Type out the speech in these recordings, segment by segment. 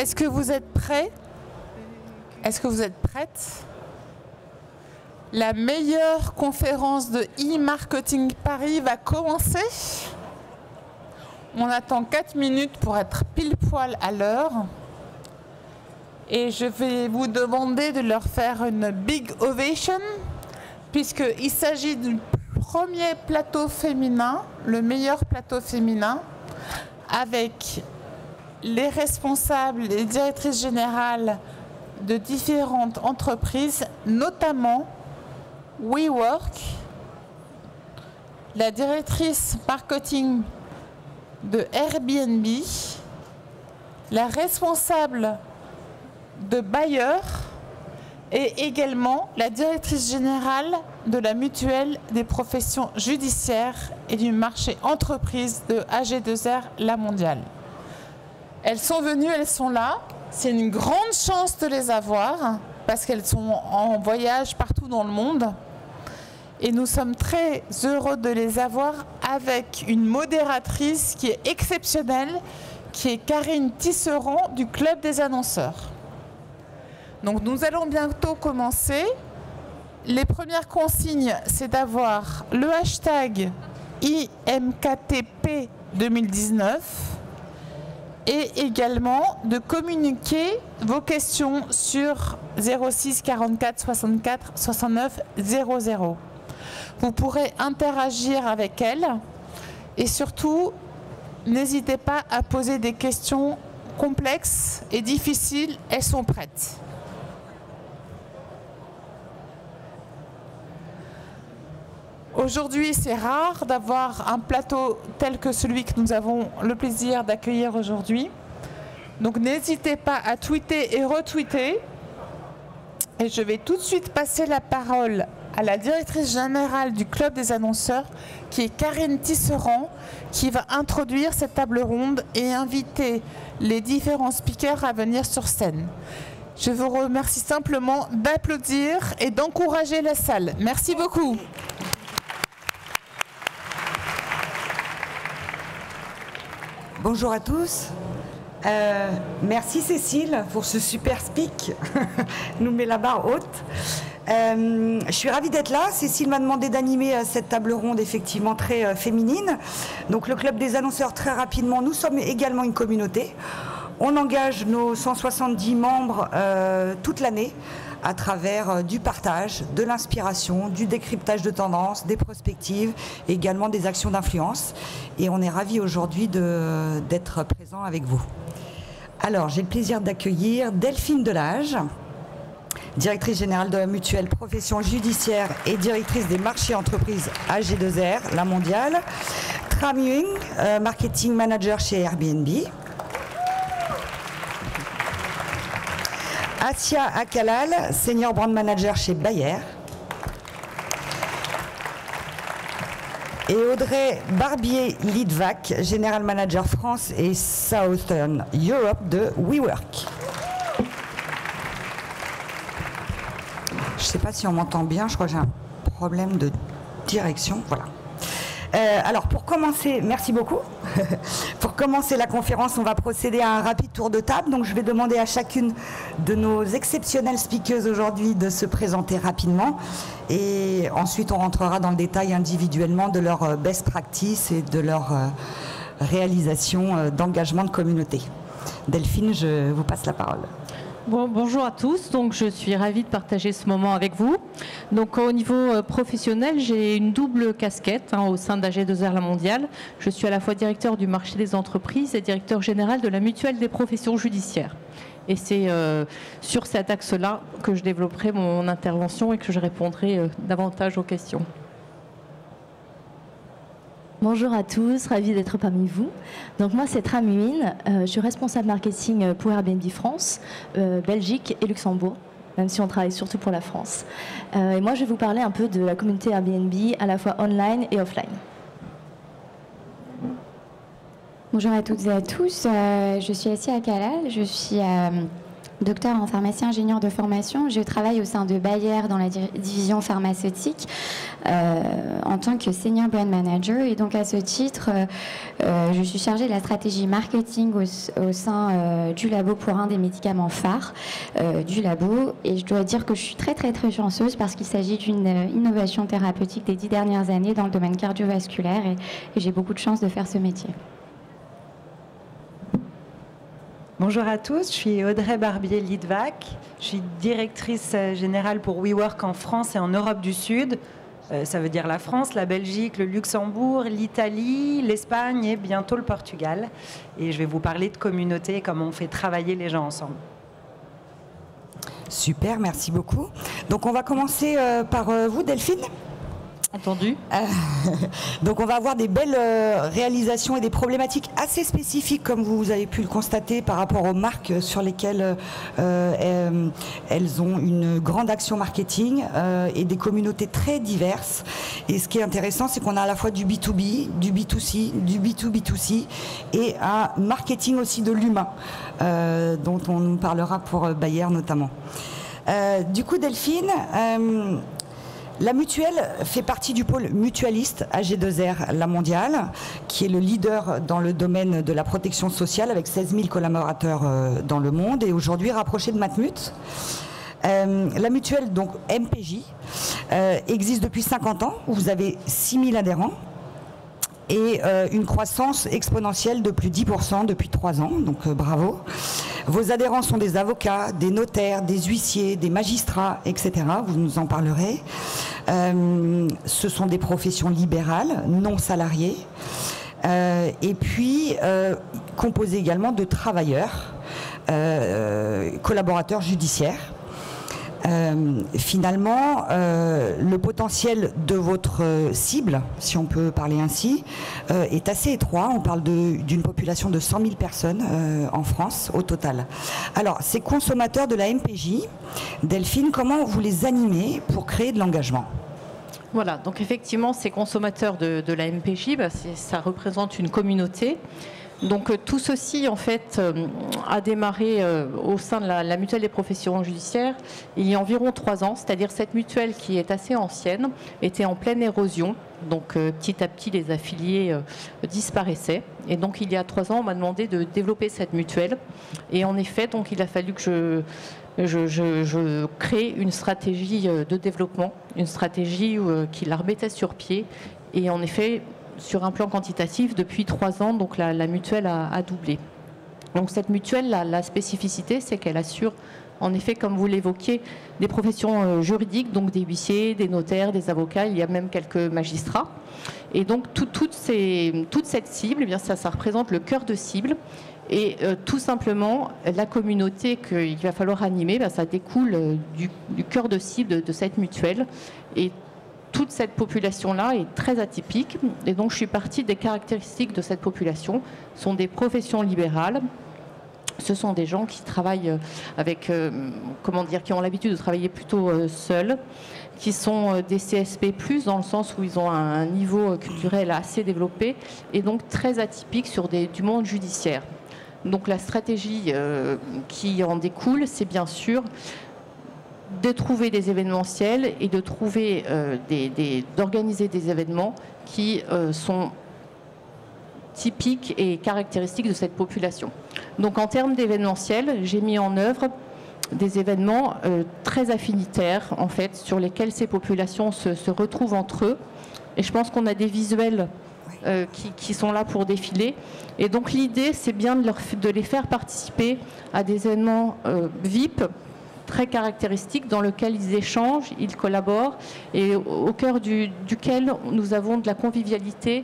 Est-ce que vous êtes prêts? Est-ce que vous êtes prêtes? La meilleure conférence de e-marketing Paris va commencer. On attend 4 minutes pour être pile poil à l'heure. Et je vais vous demander de leur faire une big ovation, puisqu'il s'agit du premier plateau féminin, le meilleur plateau féminin, avec les responsables et directrices générales de différentes entreprises, notamment WeWork, la directrice marketing de Airbnb, la responsable de Bayer et également la directrice générale de la mutuelle des professions judiciaires et du marché entreprise de AG2R La Mondiale. Elles sont venues, elles sont là. C'est une grande chance de les avoir parce qu'elles sont en voyage partout dans le monde. Et nous sommes très heureux de les avoir avec une modératrice qui est exceptionnelle, qui est Karine Tisserand du Club des annonceurs. Donc nous allons bientôt commencer. Les premières consignes, c'est d'avoir le hashtag IMKTP 2019 et également de communiquer vos questions sur 06 44 64 69 00. Vous pourrez interagir avec elles et surtout, n'hésitez pas à poser des questions complexes et difficiles, elles sont prêtes. Aujourd'hui, c'est rare d'avoir un plateau tel que celui que nous avons le plaisir d'accueillir aujourd'hui. Donc n'hésitez pas à tweeter et retweeter. Et je vais tout de suite passer la parole à la directrice générale du Club des annonceurs, qui est Karine Tisserand, qui va introduire cette table ronde et inviter les différents speakers à venir sur scène. Je vous remercie simplement d'applaudir et d'encourager la salle. Merci beaucoup. Bonjour à tous. Merci Cécile pour ce super speak. Nous met la barre haute. Je suis ravie d'être là. Cécile m'a demandé d'animer cette table ronde effectivement très féminine. Donc le Club des annonceurs, très rapidement, nous sommes également une communauté. On engage nos 170 membres toute l'année à travers du partage, de l'inspiration, du décryptage de tendances, des prospectives, et également des actions d'influence. Et on est ravis aujourd'hui d'être présent avec vous. Alors, j'ai le plaisir d'accueillir Delphine Delage, directrice générale de la mutuelle profession judiciaire et directrice des marchés entreprises AG2R, La Mondiale. Tram Huynh, marketing manager chez Airbnb. Asia Akalal, senior brand manager chez Bayer. Et Audrey Barbier-Lidvac, General Manager France et Southern Europe de WeWork. Je ne sais pas si on m'entend bien, je crois que j'ai un problème de direction. Voilà. Alors pour commencer, merci beaucoup. Pour commencer la conférence, on va procéder à un rapide tour de table. Donc je vais demander à chacune de nos exceptionnelles speakers aujourd'hui de se présenter rapidement. Et ensuite on rentrera dans le détail individuellement de leur best practice et de leur réalisation d'engagement de communauté. Delphine, je vous passe la parole. Bon, bonjour à tous, donc je suis ravie de partager ce moment avec vous. Donc au niveau professionnel, j'ai une double casquette au sein d'AG2R La Mondiale. Je suis à la fois directeur du marché des entreprises et directeur général de la mutuelle des professions judiciaires. Et c'est sur cet axe-là que je développerai mon intervention et que je répondrai davantage aux questions. Bonjour à tous, ravie d'être parmi vous. Donc moi c'est Tram Huynh, je suis responsable marketing pour Airbnb France, Belgique et Luxembourg, même si on travaille surtout pour la France. Et moi je vais vous parler un peu de la communauté Airbnb à la fois online et offline. Bonjour à toutes et à tous, je suis Asia Akalal, je suis docteur en pharmacie ingénieur de formation. Je travaille au sein de Bayer dans la division pharmaceutique en tant que senior brand manager. Et donc à ce titre, je suis chargée de la stratégie marketing au sein du labo pour un des médicaments phares du labo. Et je dois dire que je suis très chanceuse parce qu'il s'agit d'une innovation thérapeutique des 10 dernières années dans le domaine cardiovasculaire et j'ai beaucoup de chance de faire ce métier. Bonjour à tous, je suis Audrey Barbier-Lidvac, je suis directrice générale pour WeWork en France et en Europe du Sud. Ça veut dire la France, la Belgique, le Luxembourg, l'Italie, l'Espagne et bientôt le Portugal. Et je vais vous parler de communauté et comment on fait travailler les gens ensemble. Super, merci beaucoup. Donc on va commencer par vous, Delphine. Entendu. Donc on va avoir des belles réalisations et des problématiques assez spécifiques, comme vous avez pu le constater, par rapport aux marques sur lesquelles elles ont une grande action marketing et des communautés très diverses. Et ce qui est intéressant, c'est qu'on a à la fois du B2B, du B2C, du B2B2C et un marketing aussi de l'humain, dont on nous parlera pour Bayer notamment. Du coup, Delphine, la mutuelle fait partie du pôle mutualiste AG2R La Mondiale, qui est le leader dans le domaine de la protection sociale avec 16 000 collaborateurs dans le monde et aujourd'hui rapprochée de Matmut. La mutuelle, donc MPJ, existe depuis 50 ans, où vous avez 6 000 adhérents et une croissance exponentielle de plus de 10% depuis 3 ans, donc bravo. Vos adhérents sont des avocats, des notaires, des huissiers, des magistrats, etc. Vous nous en parlerez. Ce sont des professions libérales, non salariées, et puis composées également de travailleurs, collaborateurs judiciaires. Finalement, le potentiel de votre cible, si on peut parler ainsi, est assez étroit. On parle d'une population de 100 000 personnes en France au total. Alors, ces consommateurs de la MPJ, Delphine, comment vous les animez pour créer de l'engagement ? Voilà, donc effectivement, ces consommateurs de la MPJ, ça représente une communauté. Donc tout ceci en fait a démarré au sein de la mutuelle des professions judiciaires il y a environ 3 ans, c'est-à-dire cette mutuelle qui est assez ancienne était en pleine érosion, donc petit à petit les affiliés disparaissaient et donc il y a 3 ans on m'a demandé de développer cette mutuelle et en effet donc il a fallu que je crée une stratégie de développement, une stratégie qui la remettait sur pied et en effet sur un plan quantitatif, depuis 3 ans, donc la mutuelle a doublé. Donc cette mutuelle, la spécificité, c'est qu'elle assure, en effet, comme vous l'évoquiez, des professions juridiques, donc des huissiers, des notaires, des avocats, il y a même quelques magistrats. Et donc toute cette cible, eh bien, ça représente le cœur de cible. Et tout simplement, la communauté qu'il va falloir animer, ça découle du cœur de cible de cette mutuelle. Et toute cette population-là est très atypique et donc je suis partie des caractéristiques de cette population. Ce sont des professions libérales, ce sont des gens qui travaillent avec, qui ont l'habitude de travailler plutôt seuls, qui sont des CSP+, dans le sens où ils ont un niveau culturel assez développé et donc très atypique sur du monde judiciaire. Donc la stratégie qui en découle, c'est bien sûr de trouver des événementiels et de trouver d'organiser des événements qui sont typiques et caractéristiques de cette population. Donc en termes d'événementiels, j'ai mis en œuvre des événements très affinitaires en fait, sur lesquels ces populations se retrouvent entre eux. Et je pense qu'on a des visuels qui sont là pour défiler. Et donc l'idée, c'est bien de les faire participer à des événements VIP, très caractéristiques dans lequel ils échangent, ils collaborent et au cœur duquel nous avons de la convivialité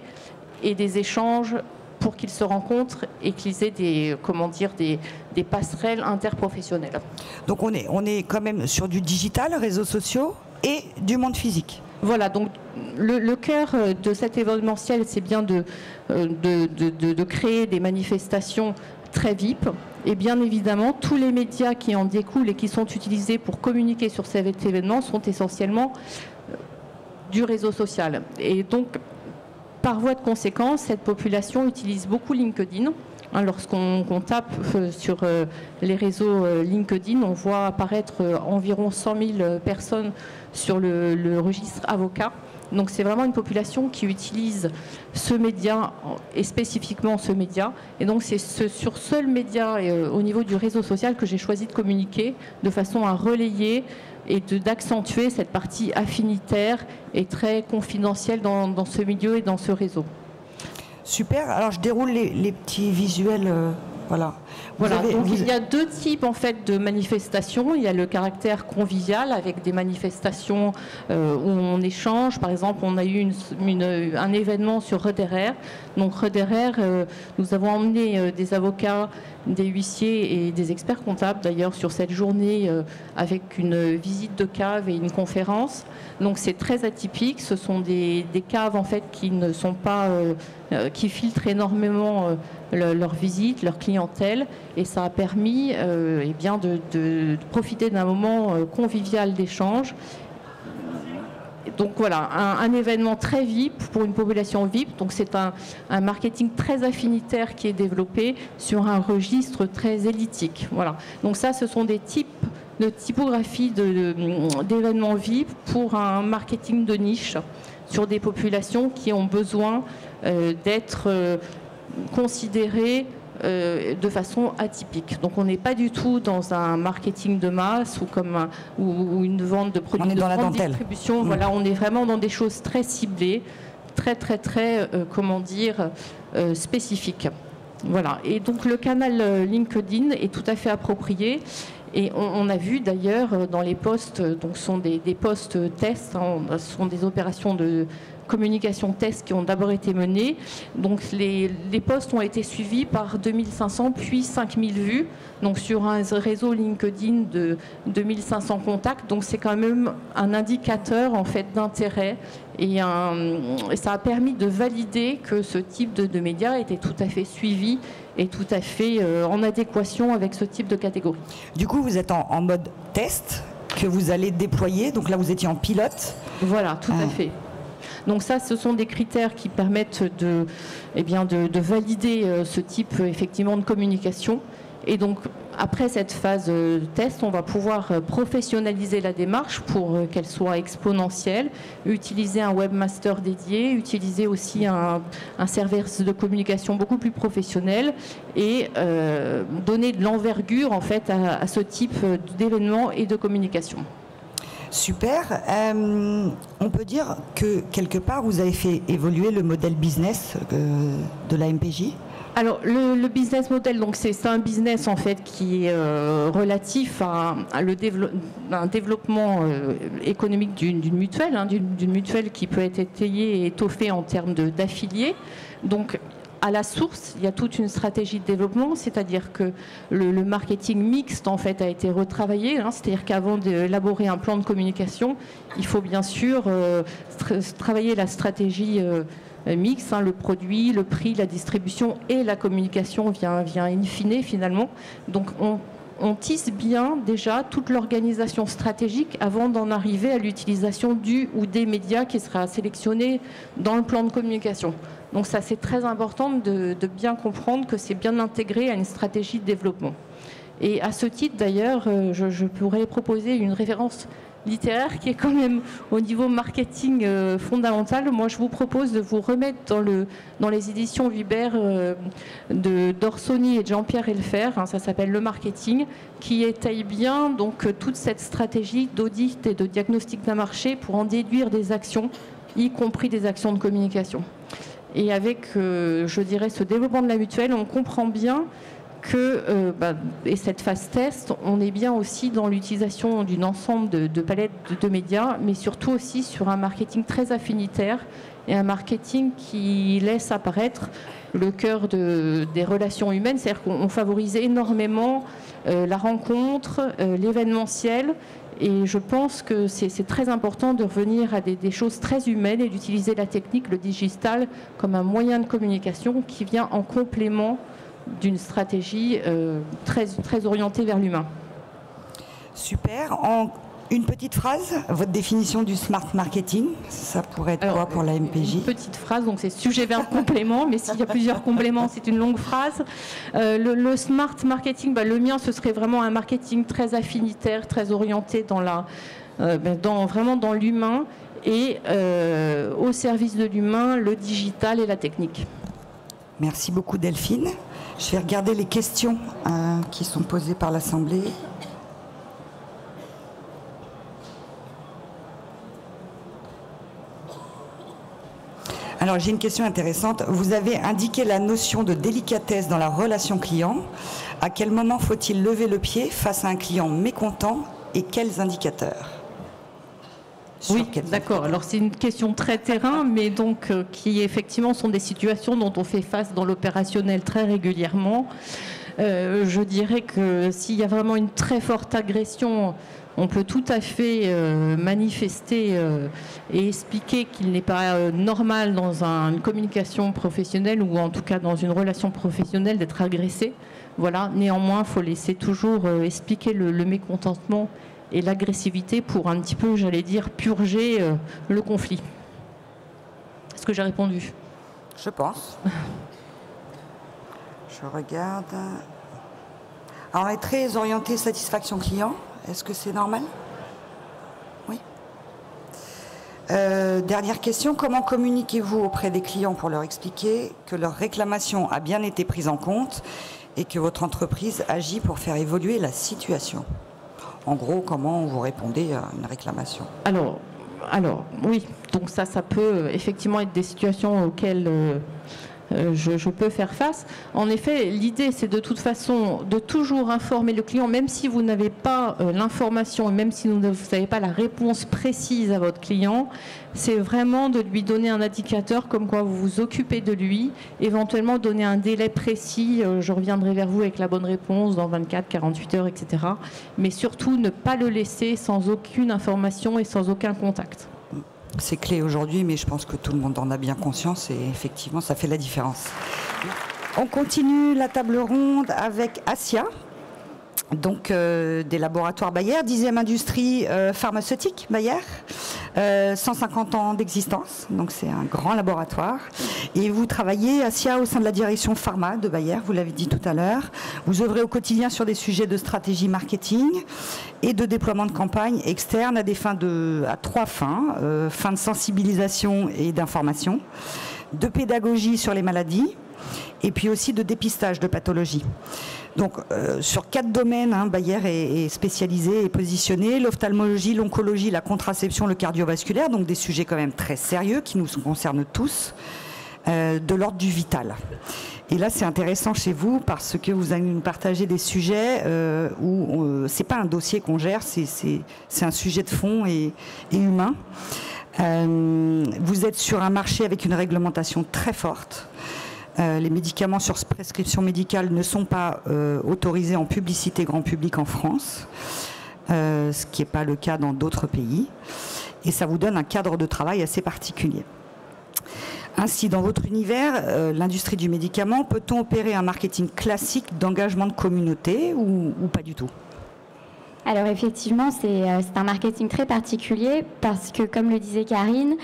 et des échanges pour qu'ils se rencontrent et qu'ils aient des passerelles interprofessionnelles. Donc on est quand même sur du digital, réseaux sociaux et du monde physique. Voilà, donc le cœur de cet événementiel, c'est bien de créer des manifestations très VIP. Et bien évidemment, tous les médias qui en découlent et qui sont utilisés pour communiquer sur cet événement sont essentiellement du réseau social. Et donc, par voie de conséquence, cette population utilise beaucoup LinkedIn Lorsqu'on tape sur les réseaux LinkedIn, on voit apparaître environ 100 000 personnes sur le registre avocat. Donc c'est vraiment une population qui utilise ce média et spécifiquement ce média. Et donc c'est sur ce média au niveau du réseau social que j'ai choisi de communiquer de façon à relayer et d'accentuer cette partie affinitaire et très confidentielle dans ce milieu et dans ce réseau. Super. Alors je déroule les petits visuels. Voilà. Donc il y a deux types en fait de manifestations. Il y a le caractère convivial avec des manifestations où on échange. Par exemple, on a eu un événement sur Roederer. Donc Roederer, nous avons emmené des avocats, des huissiers et des experts comptables d'ailleurs sur cette journée avec une visite de cave et une conférence. Donc c'est très atypique. Ce sont des caves en fait qui ne sont pas qui filtrent énormément leur visite, leur clientèle, et ça a permis de profiter d'un moment convivial d'échange. Donc voilà, un événement très VIP pour une population VIP. Donc c'est un marketing très affinitaire qui est développé sur un registre très élitique. Voilà. Donc ça, ce sont des types de typographie d'événements VIP pour un marketing de niche sur des populations qui ont besoin d'être considérées de façon atypique. Donc on n'est pas du tout dans un marketing de masse ou une vente de produits de grande distribution. Voilà, on est vraiment dans des choses très ciblées, très spécifiques. Voilà. Et donc le canal LinkedIn est tout à fait approprié. Et on a vu d'ailleurs dans les posts, donc ce sont des posts tests, ce sont des opérations de communication test qui ont d'abord été menées. Donc les posts ont été suivis par 2500 puis 5000 vues, donc sur un réseau LinkedIn de 2500 contacts. Donc c'est quand même un indicateur en fait d'intérêt et ça a permis de valider que ce type de médias était tout à fait suivi et tout à fait en adéquation avec ce type de catégorie. Du coup, vous êtes en mode test que vous allez déployer. Donc là, vous étiez en pilote. Voilà, tout à fait. Donc ça, ce sont des critères qui permettent de valider ce type effectivement de communication. Et donc, après cette phase test, on va pouvoir professionnaliser la démarche pour qu'elle soit exponentielle, utiliser un webmaster dédié, utiliser aussi un service de communication beaucoup plus professionnel et donner de l'envergure en fait à ce type d'événements et de communication. Super. On peut dire que quelque part, vous avez fait évoluer le modèle business de la MPJ ? Alors le business model, donc c'est un business en fait qui est relatif à un développement économique d'une mutuelle, d'une mutuelle qui peut être étayée et étoffée en termes d'affiliés. Donc à la source, il y a toute une stratégie de développement, c'est-à-dire que le marketing mixte en fait a été retravaillé, c'est-à-dire qu'avant d'élaborer un plan de communication, il faut bien sûr travailler la stratégie mixte, le produit, le prix, la distribution et la communication vient in fine finalement. Donc on tisse bien déjà toute l'organisation stratégique avant d'en arriver à l'utilisation du ou des médias qui sera sélectionné dans le plan de communication. Donc ça, c'est très important de bien comprendre que c'est bien intégré à une stratégie de développement. Et à ce titre, d'ailleurs, je pourrais proposer une référence littéraire qui est quand même au niveau marketing fondamental. Moi, je vous propose de vous remettre dans les éditions Vibert d'Orsoni et de Jean-Pierre Elfer, ça s'appelle Le Marketing, qui étaye bien donc toute cette stratégie d'audit et de diagnostic d'un marché pour en déduire des actions, y compris des actions de communication. Et avec, je dirais, ce développement de la mutuelle, on comprend bien que, et cette phase test, on est bien aussi dans l'utilisation d'une ensemble de palettes de médias, mais surtout aussi sur un marketing très affinitaire et un marketing qui laisse apparaître le cœur des relations humaines, c'est-à-dire qu'on favorise énormément la rencontre, l'événementiel. Et je pense que c'est très important de revenir à des choses très humaines et d'utiliser la technique, le digital, comme un moyen de communication qui vient en complément d'une stratégie très orientée vers l'humain. Super. Une petite phrase, votre définition du smart marketing, ça pourrait être quoi pour la MPJ? Une petite phrase, donc c'est sujet, verbe, complément, mais s'il y a plusieurs compléments, c'est une longue phrase. Le smart marketing, le mien, ce serait vraiment un marketing très affinitaire, très orienté vraiment dans l'humain et au service de l'humain, le digital et la technique. Merci beaucoup Delphine. Je vais regarder les questions qui sont posées par l'Assemblée. Alors j'ai une question intéressante. Vous avez indiqué la notion de délicatesse dans la relation client. À quel moment faut-il lever le pied face à un client mécontent et quels indicateurs? Oui, d'accord. Alors c'est une question très terrain, mais donc qui effectivement sont des situations dont on fait face dans l'opérationnel très régulièrement. Je dirais que s'il y a vraiment une très forte agression, on peut tout à fait manifester et expliquer qu'il n'est pas normal dans une communication professionnelle ou en tout cas dans une relation professionnelle d'être agressé. Voilà. Néanmoins, il faut laisser toujours expliquer le mécontentement et l'agressivité pour un petit peu, j'allais dire, purger le conflit. Est-ce que j'ai répondu? Je pense. Je regarde. Alors, on est très orienté satisfaction client. Est-ce que c'est normal? Oui. Dernière question. Comment communiquez-vous auprès des clients pour leur expliquer que leur réclamation a bien été prise en compte et que votre entreprise agit pour faire évoluer la situation? En gros, comment vous répondez à une réclamation? Alors oui. Donc ça peut effectivement être des situations auxquelles je peux faire face. En effet, l'idée, c'est de toute façon de toujours informer le client, même si vous n'avez pas l'information et même si vous n'avez pas la réponse précise à votre client, c'est vraiment de lui donner un indicateur comme quoi vous vous occupez de lui, éventuellement donner un délai précis, je reviendrai vers vous avec la bonne réponse dans 24, 48 heures, etc. Mais surtout, ne pas le laisser sans aucune information et sans aucun contact. C'est clé aujourd'hui, mais je pense que tout le monde en a bien conscience et effectivement, ça fait la différence. On continue la table ronde avec Asia, donc des laboratoires Bayer, 10e industrie pharmaceutique Bayer, 150 ans d'existence, donc c'est un grand laboratoire. Et vous travaillez, Asia, au sein de la direction pharma de Bayer, vous l'avez dit tout à l'heure. Vous œuvrez au quotidien sur des sujets de stratégie marketing et de déploiement de campagnes externes à trois fins. Fin de sensibilisation et d'information, de pédagogie sur les maladies, et puis aussi de dépistage de pathologies. Donc, sur 4 domaines, Bayer est spécialisé et positionné: l'ophtalmologie, l'oncologie, la contraception, le cardiovasculaire, donc des sujets quand même très sérieux qui nous concernent tous, de l'ordre du vital. Et là, c'est intéressant chez vous parce que vous allez nous partager des sujets où c'est pas un dossier qu'on gère, c'est un sujet de fond et humain. Vous êtes sur un marché avec une réglementation très forte. Les médicaments sur prescription médicale ne sont pas autorisés en publicité grand public en France, ce qui n'est pas le cas dans d'autres pays. Et ça vous donne un cadre de travail assez particulier. Ainsi, dans votre univers, l'industrie du médicament, peut-on opérer un marketing classique d'engagement de communauté ou pas du tout? Alors effectivement, c'est un marketing très particulier parce que, comme le disait Karine,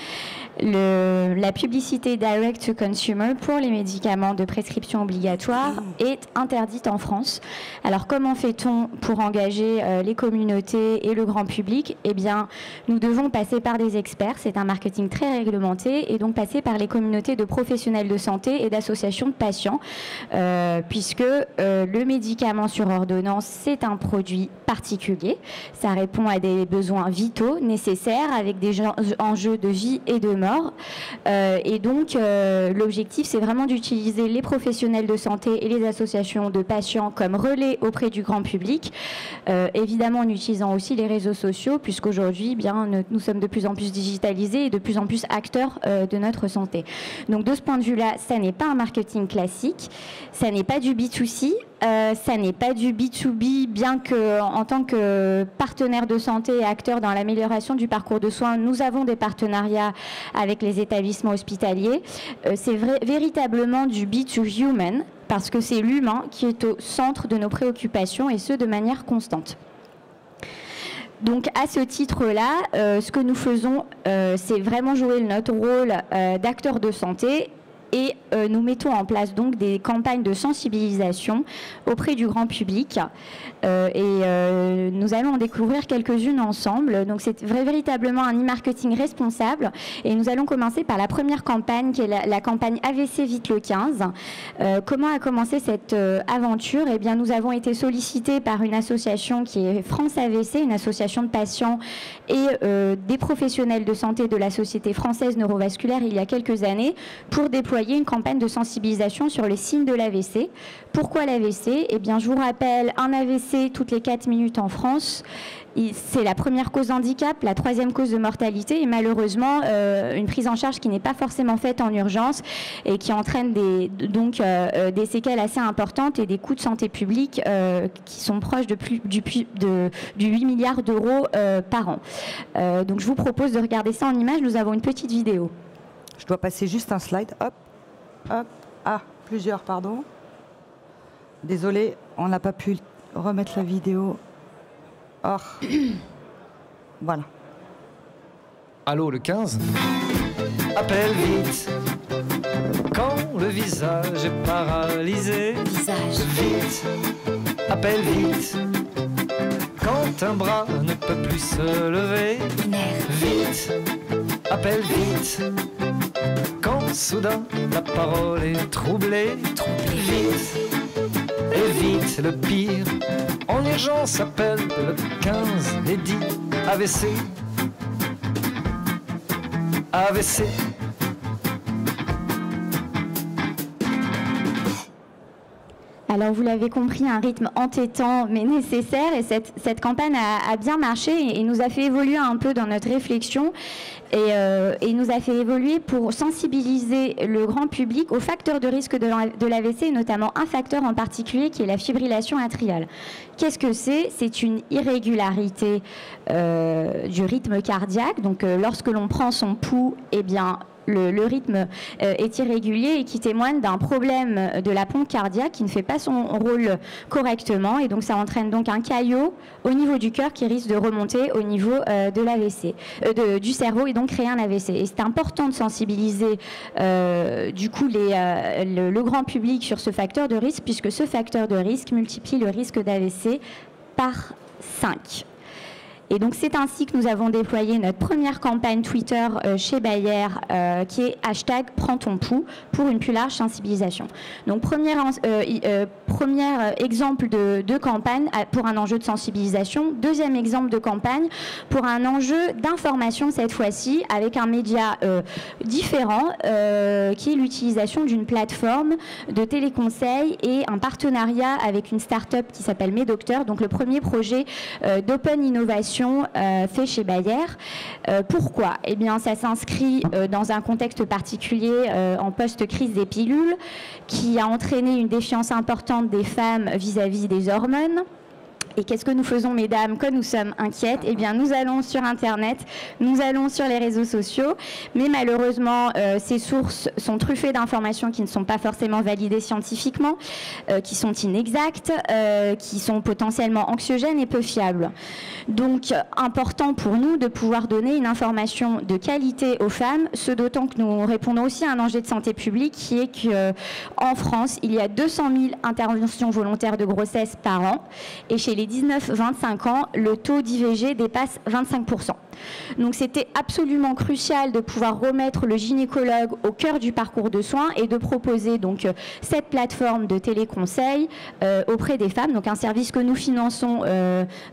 la publicité direct to consumer pour les médicaments de prescription obligatoire est interdite en France. Alors comment fait-on pour engager les communautés et le grand public? Eh bien, nous devons passer par des experts. C'est un marketing très réglementé et donc passer par les communautés de professionnels de santé et d'associations de patients, puisque le médicament sur ordonnance, c'est un produit particulier. Ça répond à des besoins vitaux nécessaires avec des enjeux de vie et de mort. Et donc, l'objectif, c'est vraiment d'utiliser les professionnels de santé et les associations de patients comme relais auprès du grand public, évidemment en utilisant aussi les réseaux sociaux, puisqu'aujourd'hui, nous sommes de plus en plus digitalisés et de plus en plus acteurs de notre santé. Donc, de ce point de vue-là, ça n'est pas un marketing classique, ça n'est pas du B2C, ça n'est pas du B2B, bien que en tant que partenaire de santé et acteur dans l'amélioration du parcours de soins, nous avons des partenariats avec les établissements hospitaliers. C'est véritablement du B2Human, parce que c'est l'humain qui est au centre de nos préoccupations et ce, de manière constante. Donc à ce titre-là, ce que nous faisons, c'est vraiment jouer notre rôle d'acteur de santé. Et nous mettons en place donc des campagnes de sensibilisation auprès du grand public. Nous allons en découvrir quelques-unes ensemble. Donc c'est véritablement un e-marketing responsable. Et nous allons commencer par la première campagne, qui est la campagne AVC Vite le 15. Comment a commencé cette aventure? Eh bien, nous avons été sollicités par une association qui est France AVC, une association de patients et des professionnels de santé de la Société française neurovasculaire il y a quelques années pour déployer une campagne de sensibilisation sur les signes de l'AVC. Pourquoi l'AVC? Eh bien, je vous rappelle, un AVC toutes les 4 minutes en France, c'est la première cause d'handicap, la 3e cause de mortalité et malheureusement une prise en charge qui n'est pas forcément faite en urgence et qui entraîne des séquelles assez importantes et des coûts de santé publique qui sont proches du 8 milliards d'euros par an. Donc je vous propose de regarder ça en images. Nous avons une petite vidéo. Je dois passer juste un slide. Hop, hop. Ah, plusieurs, pardon. Désolée, on n'a pas pu remettre la vidéo. Or, voilà. Allô, le 15 ? Appelle vite. Quand le visage est paralysé. Vite. Appelle vite. Quand un bras ne peut plus se lever. Vite. Appelle vite. Quand soudain la parole est troublée. Vite. Et vite, le pire. En urgence, appelle le 15 et dit AVC. AVC. Alors vous l'avez compris, un rythme entêtant mais nécessaire et cette campagne a bien marché et nous a fait évoluer un peu dans notre réflexion et nous a fait évoluer pour sensibiliser le grand public aux facteurs de risque de l'AVC et notamment un facteur en particulier qui est la fibrillation atriale. Qu'est-ce que c'est? C'est une irrégularité du rythme cardiaque. Donc lorsque l'on prend son pouls, eh bien le rythme est irrégulier et qui témoigne d'un problème de la pompe cardiaque qui ne fait pas son rôle correctement et donc ça entraîne donc un caillot au niveau du cœur qui risque de remonter au niveau de l'AVC, du cerveau et donc créer un AVC. Et c'est important de sensibiliser du coup le grand public sur ce facteur de risque puisque ce facteur de risque multiplie le risque d'AVC par 5. Et donc c'est ainsi que nous avons déployé notre première campagne Twitter chez Bayer qui est hashtag Prends ton pouls pour une plus large sensibilisation. Donc premier exemple de campagne pour un enjeu de sensibilisation. Deuxième exemple de campagne pour un enjeu d'information cette fois-ci avec un média différent qui est l'utilisation d'une plateforme de téléconseil et un partenariat avec une start-up qui s'appelle Medocteur. Donc le premier projet d'open innovation fait chez Bayer. Pourquoi? Eh bien, ça s'inscrit dans un contexte particulier en post-crise des pilules qui a entraîné une défiance importante des femmes vis-à-vis des hormones. Et qu'est-ce que nous faisons, mesdames, quand nous sommes inquiètes? Eh bien, nous allons sur Internet, nous allons sur les réseaux sociaux, mais malheureusement, ces sources sont truffées d'informations qui ne sont pas forcément validées scientifiquement, qui sont inexactes, qui sont potentiellement anxiogènes et peu fiables. Donc, important pour nous de pouvoir donner une information de qualité aux femmes, ce d'autant que nous répondons aussi à un enjeu de santé publique qui est qu'en France, il y a 200 000 interventions volontaires de grossesse par an, et chez les 19-25 ans, le taux d'IVG dépasse 25%. Donc c'était absolument crucial de pouvoir remettre le gynécologue au cœur du parcours de soins et de proposer donc cette plateforme de téléconseil auprès des femmes, donc un service que nous finançons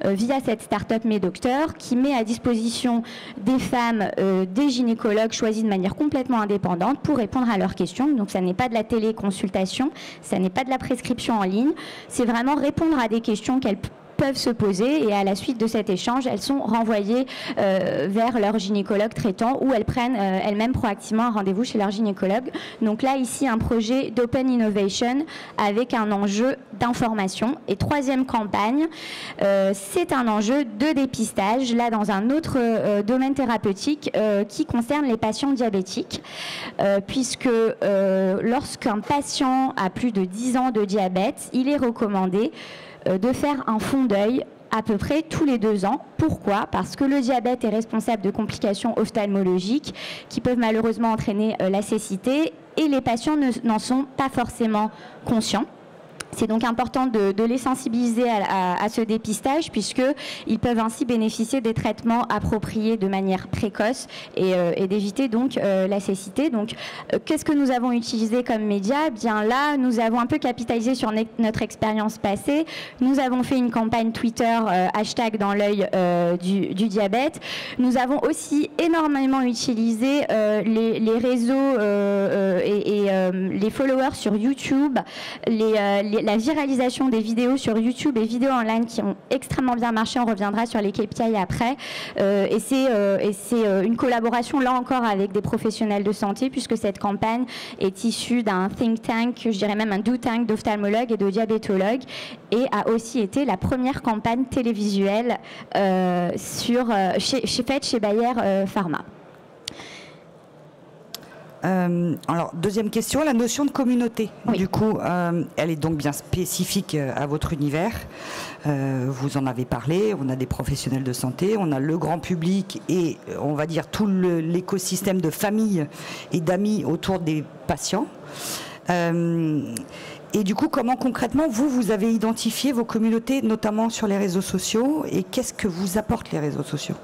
via cette start-up Medocteur qui met à disposition des femmes des gynécologues choisis de manière complètement indépendante pour répondre à leurs questions. Donc ça n'est pas de la téléconsultation, ça n'est pas de la prescription en ligne, c'est vraiment répondre à des questions qu'elles peuvent se poser et à la suite de cet échange, elles sont renvoyées vers leur gynécologue traitant ou elles prennent elles-mêmes proactivement un rendez-vous chez leur gynécologue. Donc là, ici, un projet d'open innovation avec un enjeu d'information. Et troisième campagne, c'est un enjeu de dépistage, là dans un autre domaine thérapeutique qui concerne les patients diabétiques, puisque lorsqu'un patient a plus de 10 ans de diabète, il est recommandé de faire un fond d'œil à peu près tous les 2 ans. Pourquoi? Parce que le diabète est responsable de complications ophtalmologiques qui peuvent malheureusement entraîner la cécité et les patients n'en sont pas forcément conscients. C'est donc important de les sensibiliser à ce dépistage puisqu'ils peuvent ainsi bénéficier des traitements appropriés de manière précoce et d'éviter donc la cécité. Donc, qu'est-ce que nous avons utilisé comme média? Bien là, nous avons un peu capitalisé sur notre expérience passée. Nous avons fait une campagne Twitter hashtag dans l'œil du diabète. Nous avons aussi énormément utilisé les réseaux et les followers sur YouTube, la viralisation des vidéos sur YouTube et vidéos en ligne qui ont extrêmement bien marché. On reviendra sur les KPI après. Et c'est une collaboration, là encore, avec des professionnels de santé, puisque cette campagne est issue d'un think tank, je dirais même un do tank d'ophtalmologues et de diabétologues, et a aussi été la première campagne télévisuelle faite chez Bayer Pharma. Alors, deuxième question, la notion de communauté. Oui. Du coup, elle est donc bien spécifique à votre univers. Vous en avez parlé, on a des professionnels de santé, on a le grand public et on va dire tout l'écosystème de famille et d'amis autour des patients. Et du coup, comment concrètement, vous avez identifié vos communautés, notamment sur les réseaux sociaux, et qu'est-ce que vous apportent les réseaux sociaux ?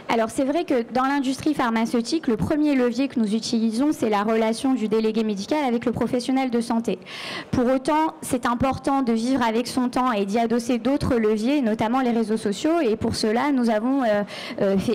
Alors c'est vrai que dans l'industrie pharmaceutique, le premier levier que nous utilisons, c'est la relation du délégué médical avec le professionnel de santé. Pour autant, c'est important de vivre avec son temps et d'y adosser d'autres leviers, notamment les réseaux sociaux. Et pour cela, nous avons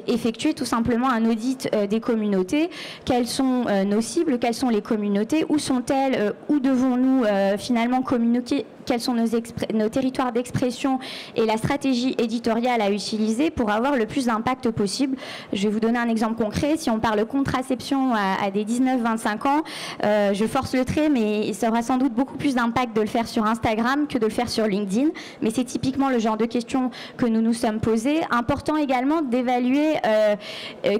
effectué tout simplement un audit des communautés. Quelles sont nos cibles? Quelles sont les communautés? Où sont-elles? Où devons-nous finalement communiquer? Quels sont nos territoires d'expression et la stratégie éditoriale à utiliser pour avoir le plus d'impact possible. Je vais vous donner un exemple concret. Si on parle contraception à des 19-25 ans, je force le trait, mais ça aura sans doute beaucoup plus d'impact de le faire sur Instagram que de le faire sur LinkedIn. Mais c'est typiquement le genre de questions que nous nous sommes posées. Important également d'évaluer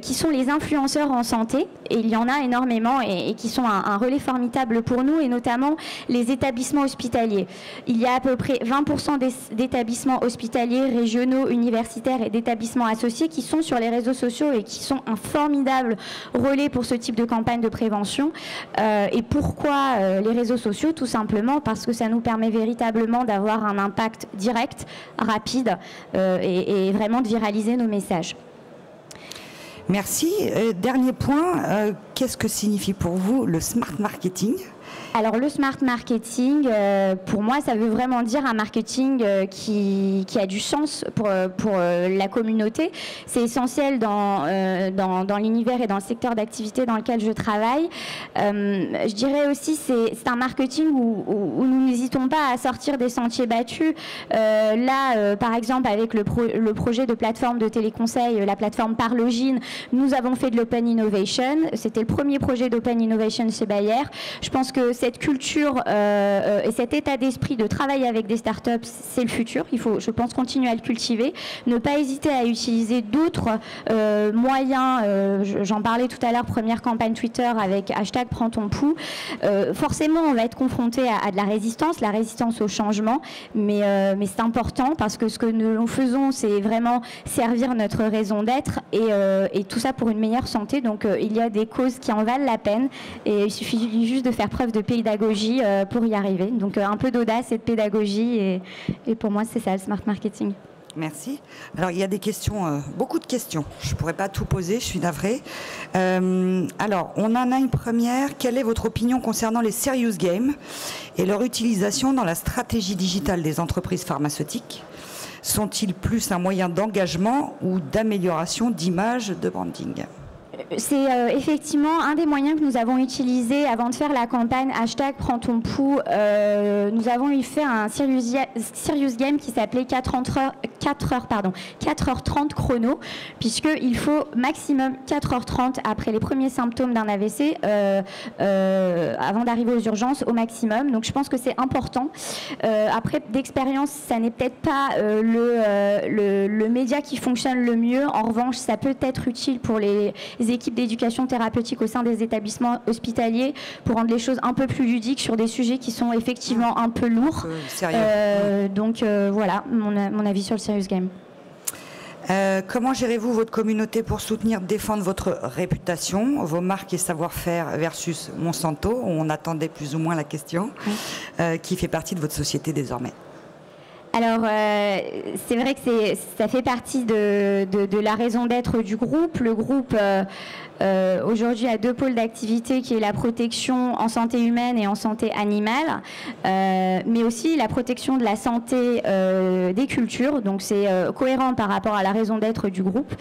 qui sont les influenceurs en santé. Et il y en a énormément et qui sont un relais formidable pour nous, et notamment les établissements hospitaliers. Il y a à peu près 20% d'établissements hospitaliers, régionaux, universitaires et d'établissements associés qui sont sur les réseaux sociaux et qui sont un formidable relais pour ce type de campagne de prévention. Et pourquoi les réseaux sociaux? Tout simplement parce que ça nous permet véritablement d'avoir un impact direct, rapide et vraiment de viraliser nos messages. Merci. Dernier point, qu'est-ce que signifie pour vous le smart marketing ? Alors le smart marketing, pour moi, ça veut vraiment dire un marketing qui a du sens pour la communauté. C'est essentiel dans l'univers et dans le secteur d'activité dans lequel je travaille. Je dirais aussi c'est un marketing où nous n'hésitons pas à sortir des sentiers battus. Par exemple, avec le projet de plateforme de téléconseil, la plateforme Parlogine, nous avons fait de l'Open Innovation. C'était le premier projet d'Open Innovation chez Bayer. Je pense que cette culture et cet état d'esprit de travailler avec des startups, c'est le futur. Il faut, je pense, continuer à le cultiver. Ne pas hésiter à utiliser d'autres moyens. J'en parlais tout à l'heure, première campagne Twitter avec hashtag Prends ton pouls. Forcément, on va être confronté à de la résistance au changement, mais c'est important parce que ce que nous faisons, c'est vraiment servir notre raison d'être et tout ça pour une meilleure santé. Donc, il y a des causes qui en valent la peine et il suffit juste de faire preuve de pédagogie pour y arriver. Donc un peu d'audace et de pédagogie et pour moi c'est ça le smart marketing. Merci. Alors il y a des questions, beaucoup de questions. Je ne pourrais pas tout poser, je suis navrée. Alors on en a une première. Quelle est votre opinion concernant les serious games et leur utilisation dans la stratégie digitale des entreprises pharmaceutiques? Sont-ils plus un moyen d'engagement ou d'amélioration d'image, de branding? C'est effectivement un des moyens que nous avons utilisé avant de faire la campagne hashtag Prends ton pouls. Nous avons fait un serious game qui s'appelait 4h30 chrono, puisqu'il faut maximum 4h30 après les premiers symptômes d'un AVC avant d'arriver aux urgences au maximum. Donc je pense que c'est important. Après, d'expérience, ça n'est peut-être pas le média qui fonctionne le mieux. En revanche, ça peut être utile pour les des équipes d'éducation thérapeutique au sein des établissements hospitaliers pour rendre les choses un peu plus ludiques sur des sujets qui sont effectivement un peu lourds. Donc voilà mon avis sur le Serious Game. Comment gérez-vous votre communauté pour soutenir, défendre votre réputation, vos marques et savoir-faire versus Monsanto, où on attendait plus ou moins la question, qui fait partie de votre société désormais? Alors, c'est vrai que ça fait partie de la raison d'être du groupe. Le groupe, aujourd'hui, a 2 pôles d'activité, qui est la protection en santé humaine et en santé animale, mais aussi la protection de la santé des cultures. Donc, c'est cohérent par rapport à la raison d'être du groupe.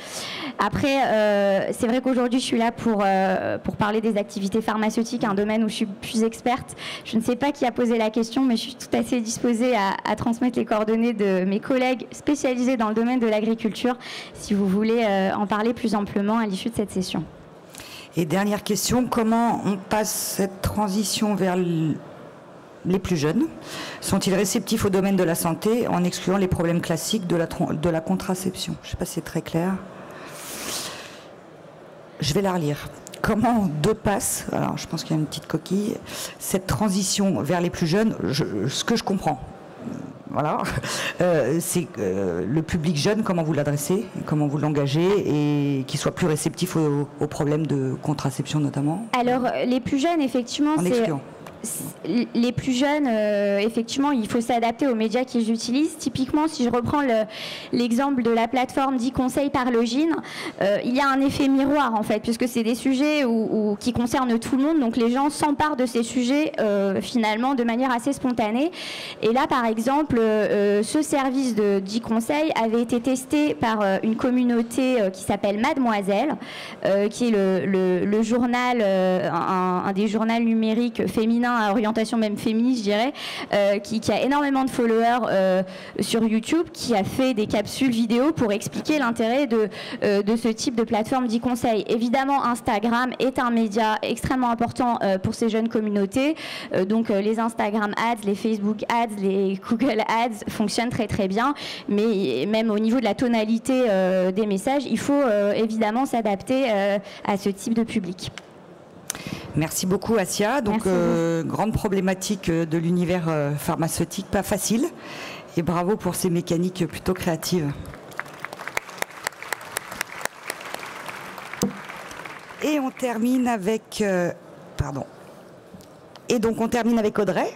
Après, c'est vrai qu'aujourd'hui, je suis là pour parler des activités pharmaceutiques, un domaine où je suis plus experte. Je ne sais pas qui a posé la question, mais je suis tout à fait disposée à transmettre les coordonnées de mes collègues spécialisés dans le domaine de l'agriculture, si vous voulez en parler plus amplement à l'issue de cette session. Et dernière question, comment on passe cette transition vers les plus jeunes? Sont-ils réceptifs au domaine de la santé en excluant les problèmes classiques de la contraception? Je ne sais pas si c'est très clair. Je vais la relire. Comment de passe, alors je pense qu'il y a une petite coquille, cette transition vers les plus jeunes, ce que je comprends, voilà, c'est le public jeune, comment vous l'adressez, comment vous l'engagez, et qu'il soit plus réceptif aux problèmes de contraception notamment? Alors, les plus jeunes, effectivement, les plus jeunes, effectivement, il faut s'adapter aux médias qu'ils utilisent. Typiquement, si je reprends l'exemple de la plateforme d'e-conseil par Login, il y a un effet miroir, en fait, puisque c'est des sujets qui concernent tout le monde, donc les gens s'emparent de ces sujets, finalement, de manière assez spontanée. Et là, par exemple, ce service d'e-conseil avait été testé par une communauté qui s'appelle Mademoiselle, qui est le journal, un des journaux numériques féminins à orientation même féministe, je dirais, qui a énormément de followers sur YouTube, qui a fait des capsules vidéo pour expliquer l'intérêt de ce type de plateforme d'e-conseil. Évidemment, Instagram est un média extrêmement important pour ces jeunes communautés. Donc les Instagram Ads, les Facebook Ads, les Google Ads fonctionnent très très bien, mais même au niveau de la tonalité des messages, il faut évidemment s'adapter à ce type de public. Merci beaucoup, Assia. Donc, grande problématique de l'univers pharmaceutique, pas facile. Et bravo pour ces mécaniques plutôt créatives. Et on termine avec... Et donc, on termine avec Audrey.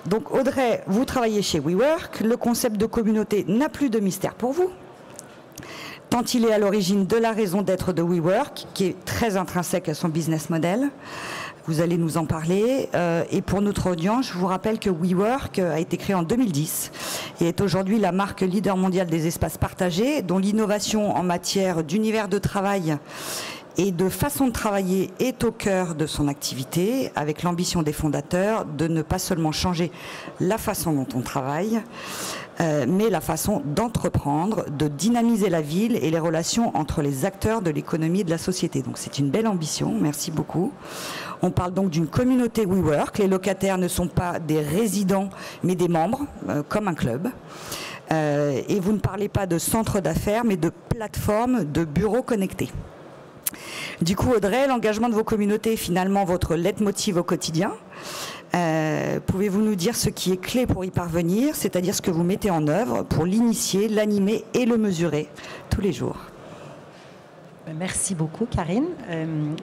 Donc, Audrey, vous travaillez chez WeWork. Le concept de communauté n'a plus de mystère pour vous, tant il est à l'origine de la raison d'être de WeWork, qui est très intrinsèque à son business model. Vous allez nous en parler. Et pour notre audience, je vous rappelle que WeWork a été créé en 2010 et est aujourd'hui la marque leader mondiale des espaces partagés, dont l'innovation en matière d'univers de travail et de façon de travailler est au cœur de son activité, avec l'ambition des fondateurs de ne pas seulement changer la façon dont on travaille, mais la façon d'entreprendre, de dynamiser la ville et les relations entre les acteurs de l'économie et de la société. Donc c'est une belle ambition, merci beaucoup. On parle donc d'une communauté WeWork. Les locataires ne sont pas des résidents, mais des membres, comme un club. Et vous ne parlez pas de centre d'affaires, mais de plateforme de bureaux connectés. Du coup, Audrey, l'engagement de vos communautés est finalement votre leitmotiv au quotidien. Pouvez-vous nous dire ce qui est clé pour y parvenir, c'est-à-dire ce que vous mettez en œuvre pour l'initier, l'animer et le mesurer tous les jours? Merci beaucoup, Karine.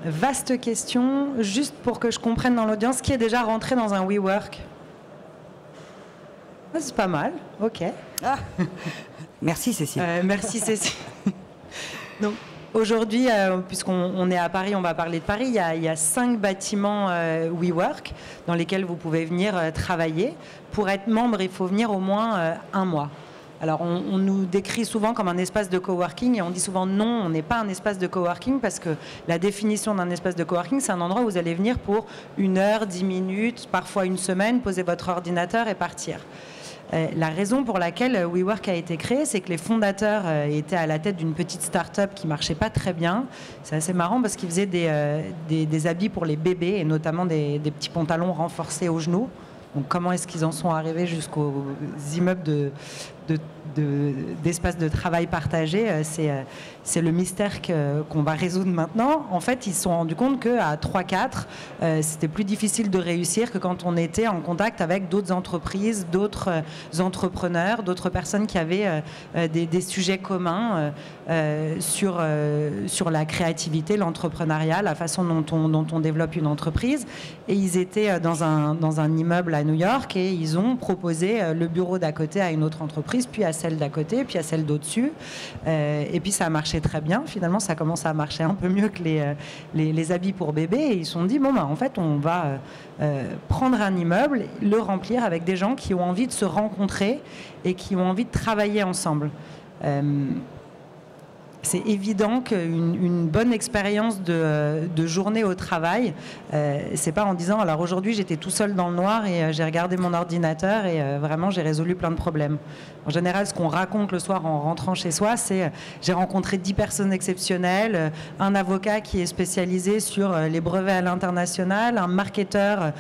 Vaste question, juste pour que je comprenne dans l'audience, qui est déjà rentré dans un WeWork? C'est pas mal, ok. Ah. Merci, Cécile. Merci, Cécile. Donc, aujourd'hui, puisqu'on est à Paris, on va parler de Paris, il y a 5 bâtiments WeWork dans lesquels vous pouvez venir travailler. Pour être membre, il faut venir au moins 1 mois. Alors, on nous décrit souvent comme un espace de coworking et on dit souvent non, on n'est pas un espace de coworking parce que la définition d'un espace de coworking, c'est un endroit où vous allez venir pour 1 heure, 10 minutes, parfois 1 semaine, poser votre ordinateur et partir. La raison pour laquelle WeWork a été créé, c'est que les fondateurs étaient à la tête d'une petite start-up qui marchait pas très bien. C'est assez marrant parce qu'ils faisaient des habits pour les bébés et notamment des petits pantalons renforcés aux genoux. Donc comment est-ce qu'ils en sont arrivés jusqu'aux immeubles d'espaces de travail partagés, c'est le mystère qu'on va résoudre maintenant. En fait, ils se sont rendus compte qu'à 3-4, c'était plus difficile de réussir que quand on était en contact avec d'autres entreprises, d'autres entrepreneurs, d'autres personnes qui avaient des sujets communs sur la créativité, l'entrepreneuriat, la façon dont on développe une entreprise. Et ils étaient dans un immeuble à New York et ils ont proposé le bureau d'à côté à une autre entreprise, puis à celle d'à côté, puis à celle d'au-dessus. Et puis ça a marché très bien. Finalement, ça commence à marcher un peu mieux que les habits pour bébé. Et ils se sont dit, bon, en fait, on va prendre un immeuble, le remplir avec des gens qui ont envie de se rencontrer et qui ont envie de travailler ensemble. C'est évident qu'une bonne expérience de journée au travail, c'est pas en disant alors aujourd'hui j'étais tout seul dans le noir et j'ai regardé mon ordinateur et vraiment j'ai résolu plein de problèmes. En général, ce qu'on raconte le soir en rentrant chez soi, c'est j'ai rencontré 10 personnes exceptionnelles, un avocat qui est spécialisé sur les brevets à l'international, un marketeur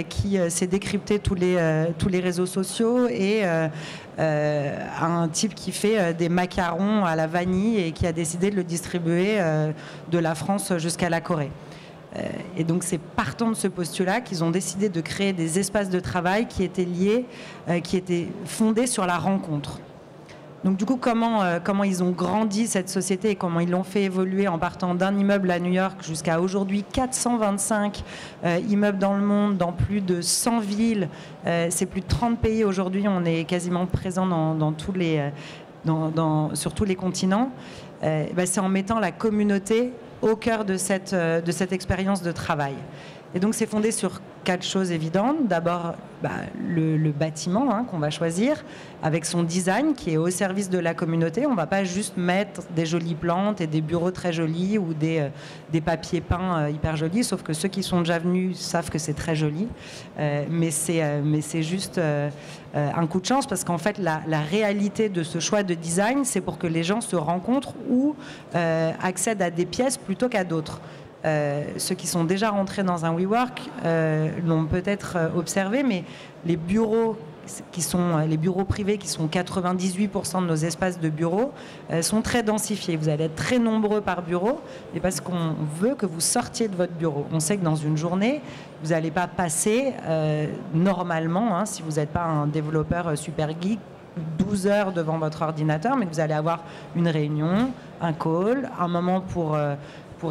qui sait décrypter tous les réseaux sociaux et un type qui fait des macarons à la vanille et qui a décidé de le distribuer de la France jusqu'à la Corée. Et donc c'est partant de ce postulat qu'ils ont décidé de créer des espaces de travail qui étaient liés, qui étaient fondés sur la rencontre. Donc du coup, comment ils ont grandi cette société et comment ils l'ont fait évoluer en partant d'un immeuble à New York jusqu'à aujourd'hui 425 immeubles dans le monde, dans plus de 100 villes, c'est plus de 30 pays aujourd'hui, on est quasiment présent sur tous les continents. C'est en mettant la communauté au cœur de cette expérience de travail. Et donc c'est fondé sur 4 choses évidentes. D'abord, le bâtiment qu'on va choisir, avec son design qui est au service de la communauté. On ne va pas juste mettre des jolies plantes et des bureaux très jolis ou des papiers peints hyper jolis, sauf que ceux qui sont déjà venus savent que c'est très joli. Mais c'est juste un coup de chance parce qu'en fait, la réalité de ce choix de design, c'est pour que les gens se rencontrent ou accèdent à des pièces plutôt qu'à d'autres. Ceux qui sont déjà rentrés dans un WeWork l'ont peut-être observé, mais les bureaux privés, qui sont 98% de nos espaces de bureaux, sont très densifiés. Vous allez être très nombreux par bureau, et parce qu'on veut que vous sortiez de votre bureau. On sait que dans une journée, vous n'allez pas passer normalement, si vous n'êtes pas un développeur super geek, 12 heures devant votre ordinateur, mais que vous allez avoir une réunion, un call, un moment pour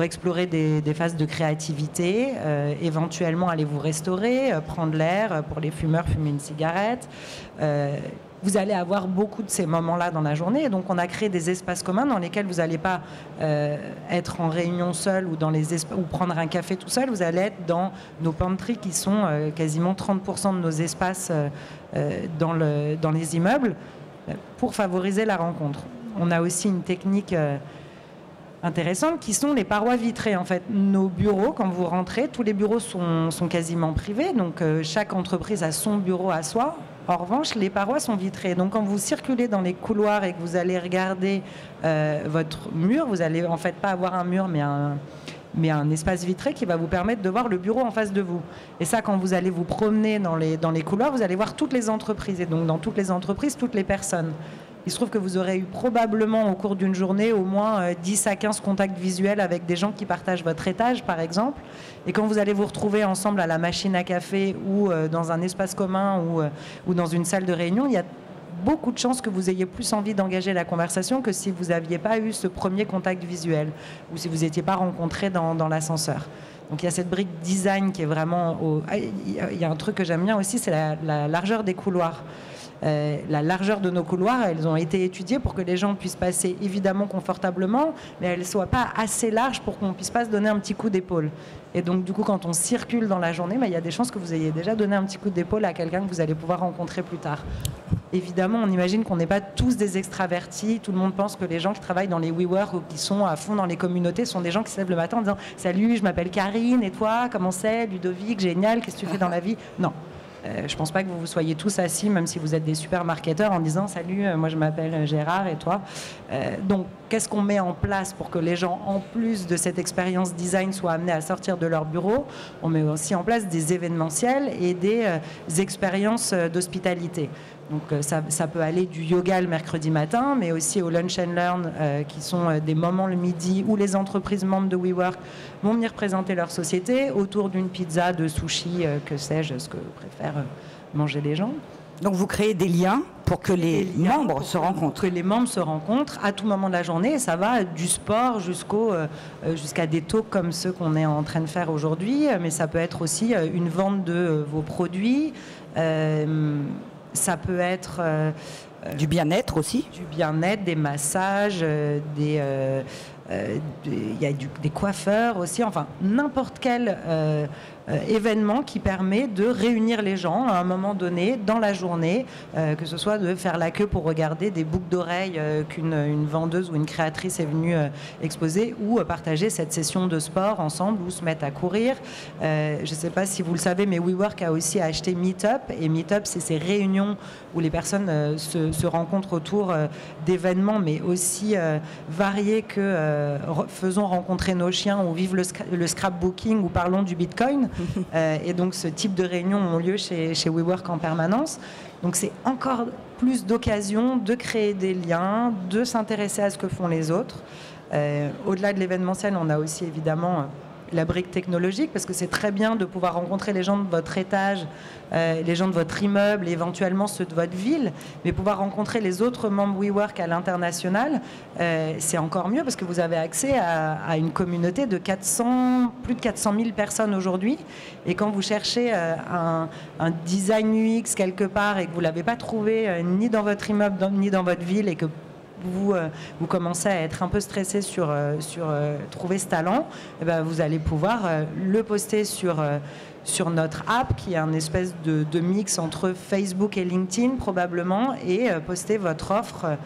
explorer des phases de créativité, éventuellement aller vous restaurer, prendre l'air, pour les fumeurs, fumer une cigarette. Vous allez avoir beaucoup de ces moments-là dans la journée. Et donc, on a créé des espaces communs dans lesquels vous n'allez pas être en réunion seul ou prendre un café tout seul. Vous allez être dans nos pantries qui sont quasiment 30% de nos espaces dans les immeubles pour favoriser la rencontre. On a aussi une technique intéressantes qui sont les parois vitrées. En fait, nos bureaux, quand vous rentrez, tous les bureaux sont quasiment privés, donc chaque entreprise a son bureau à soi. En revanche, les parois sont vitrées. Donc quand vous circulez dans les couloirs et que vous allez regarder votre mur, vous allez en fait pas avoir un mur, mais un espace vitré qui va vous permettre de voir le bureau en face de vous. Et ça, quand vous allez vous promener dans les couloirs, vous allez voir toutes les entreprises. Et donc dans toutes les entreprises, toutes les personnes. Il se trouve que vous aurez eu probablement au cours d'une journée au moins 10 à 15 contacts visuels avec des gens qui partagent votre étage, par exemple. Et quand vous allez vous retrouver ensemble à la machine à café ou dans un espace commun ou dans une salle de réunion, il y a beaucoup de chances que vous ayez plus envie d'engager la conversation que si vous n'aviez pas eu ce premier contact visuel ou si vous n'étiez pas rencontrés dans l'ascenseur. Donc il y a cette brique design qui est vraiment... Il y a un truc que j'aime bien aussi, c'est la largeur des couloirs. La largeur de nos couloirs, elles ont été étudiées pour que les gens puissent passer évidemment confortablement, mais elles ne soient pas assez larges pour qu'on ne puisse pas se donner un petit coup d'épaule. Et donc du coup, quand on circule dans la journée, il y a des chances que vous ayez déjà donné un petit coup d'épaule à quelqu'un que vous allez pouvoir rencontrer plus tard. Évidemment, on imagine qu'on n'est pas tous des extravertis. Tout le monde pense que les gens qui travaillent dans les WeWork ou qui sont à fond dans les communautés sont des gens qui se lèvent le matin en disant « Salut, je m'appelle Karine, et toi, comment c'est? Ludovic, génial, qu'est-ce que tu fais dans la vie ?» Non. Je pense pas que vous soyez tous assis, même si vous êtes des super marketeurs, en disant « Salut, moi je m'appelle Gérard et toi ». Donc, qu'est-ce qu'on met en place pour que les gens, en plus de cette expérience design, soient amenés à sortir de leur bureau? On met aussi en place des événementiels et des expériences d'hospitalité. Donc ça peut aller du yoga le mercredi matin, mais aussi au lunch and learn, qui sont des moments le midi où les entreprises membres de WeWork vont venir présenter leur société autour d'une pizza, de sushi, que sais-je, ce que préfèrent manger les gens. Donc vous créez des liens pour que les membres se rencontrent. Que les membres se rencontrent à tout moment de la journée. Et ça va du sport jusqu'à des talks comme ceux qu'on est en train de faire aujourd'hui. Mais ça peut être aussi une vente de vos produits. Ça peut être du bien-être aussi. Du bien-être, des massages, il y a des coiffeurs aussi, enfin n'importe quel événement qui permet de réunir les gens à un moment donné dans la journée, que ce soit de faire la queue pour regarder des boucles d'oreilles qu'une vendeuse ou une créatrice est venue exposer, ou partager cette session de sport ensemble ou se mettre à courir. Je ne sais pas si vous le savez, mais WeWork a aussi acheté Meetup, et Meetup, c'est ces réunions où les personnes se rencontrent autour d'événements, mais aussi variés que faisons rencontrer nos chiens ou vivent le scrapbooking ou parlons du Bitcoin. Et donc ce type de réunions ont lieu chez WeWork en permanence. Donc c'est encore plus d'occasions de créer des liens, de s'intéresser à ce que font les autres. Au-delà de l'événementiel, on a aussi évidemment la brique technologique, parce que c'est très bien de pouvoir rencontrer les gens de votre étage, les gens de votre immeuble, et éventuellement ceux de votre ville, mais pouvoir rencontrer les autres membres WeWork à l'international, c'est encore mieux, parce que vous avez accès à une communauté de plus de 400 000 personnes aujourd'hui, et quand vous cherchez un design UX quelque part et que vous ne l'avez pas trouvé ni dans votre immeuble ni dans votre ville, et que vous commencez à être un peu stressé sur trouver ce talent, et ben vous allez pouvoir le poster sur notre app, qui est un espèce de mix entre Facebook et LinkedIn probablement, et poster votre offre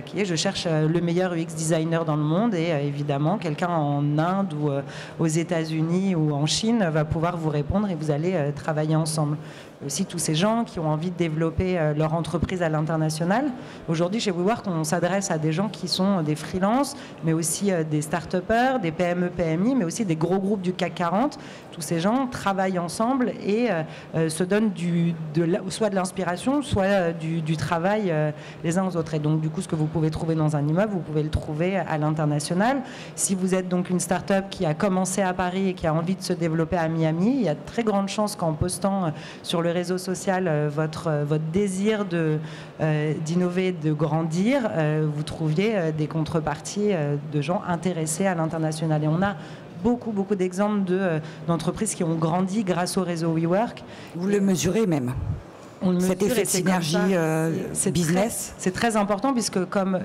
qui est « Je cherche le meilleur UX designer dans le monde », et évidemment quelqu'un en Inde ou aux États-Unis ou en Chine va pouvoir vous répondre, et vous allez travailler ensemble. Aussi tous ces gens qui ont envie de développer leur entreprise à l'international. Aujourd'hui, chez WeWork, on s'adresse à des gens qui sont des freelances, mais aussi des start-upers, des PME, PMI, mais aussi des gros groupes du CAC 40. Tous ces gens travaillent ensemble et se donnent soit de l'inspiration, soit du travail les uns aux autres. Et donc, du coup, ce que vous pouvez trouver dans un immeuble, vous pouvez le trouver à l'international. Si vous êtes donc une start-up qui a commencé à Paris et qui a envie de se développer à Miami, il y a de très grandes chances qu'en postant sur le réseau social votre désir d'innover, de grandir, vous trouviez des contreparties de gens intéressés à l'international. Et on a beaucoup d'exemples d'entreprises qui ont grandi grâce au réseau WeWork. Vous le mesurez même. Cet effet de synergie business. C'est très important, puisque comme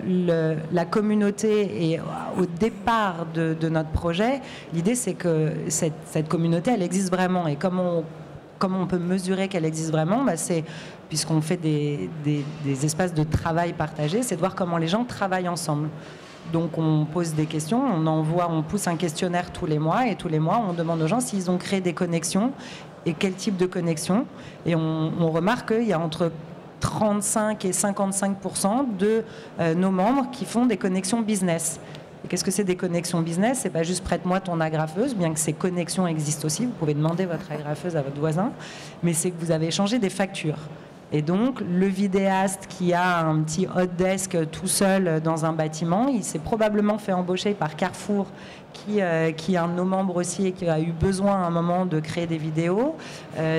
la communauté est au départ de notre projet, l'idée c'est que cette communauté, elle existe vraiment. Et comment on peut mesurer qu'elle existe vraiment, c'est, puisqu'on fait des espaces de travail partagés, c'est de voir comment les gens travaillent ensemble. Donc on pose des questions, on pousse un questionnaire tous les mois, et tous les mois on demande aux gens s'ils ont créé des connexions et quel type de connexion. Et on remarque qu'il y a entre 35 et 55% de nos membres qui font des connexions business. Et qu'est-ce que c'est des connexions business? C'est pas juste prête-moi ton agrafeuse, bien que ces connexions existent aussi, vous pouvez demander votre agrafeuse à votre voisin, mais c'est que vous avez échangé des factures. Et donc, le vidéaste qui a un petit hot desk tout seul dans un bâtiment, il s'est probablement fait embaucher par Carrefour, qui est un de nos membres aussi et qui a eu besoin à un moment de créer des vidéos.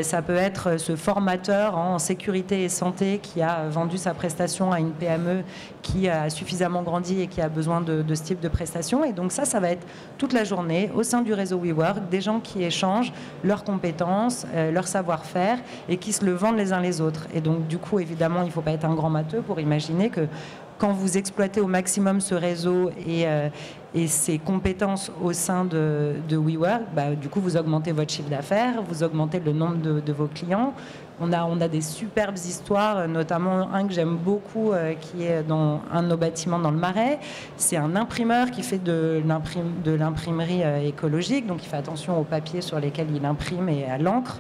Ça peut être ce formateur en sécurité et santé qui a vendu sa prestation à une PME qui a suffisamment grandi et qui a besoin de ce type de prestation. Et donc ça va être toute la journée au sein du réseau WeWork, des gens qui échangent leurs compétences, leur savoir-faire et qui se le vendent les uns les autres. Et donc du coup, évidemment, il ne faut pas être un grand matheux pour imaginer que quand vous exploitez au maximum ce réseau et ces compétences au sein de WeWork, du coup, vous augmentez votre chiffre d'affaires, vous augmentez le nombre de vos clients. On a des superbes histoires, notamment un que j'aime beaucoup, qui est dans un de nos bâtiments dans le Marais. C'est un imprimeur qui fait de l'imprimerie écologique, donc il fait attention aux papiers sur lesquels il imprime et à l'encre.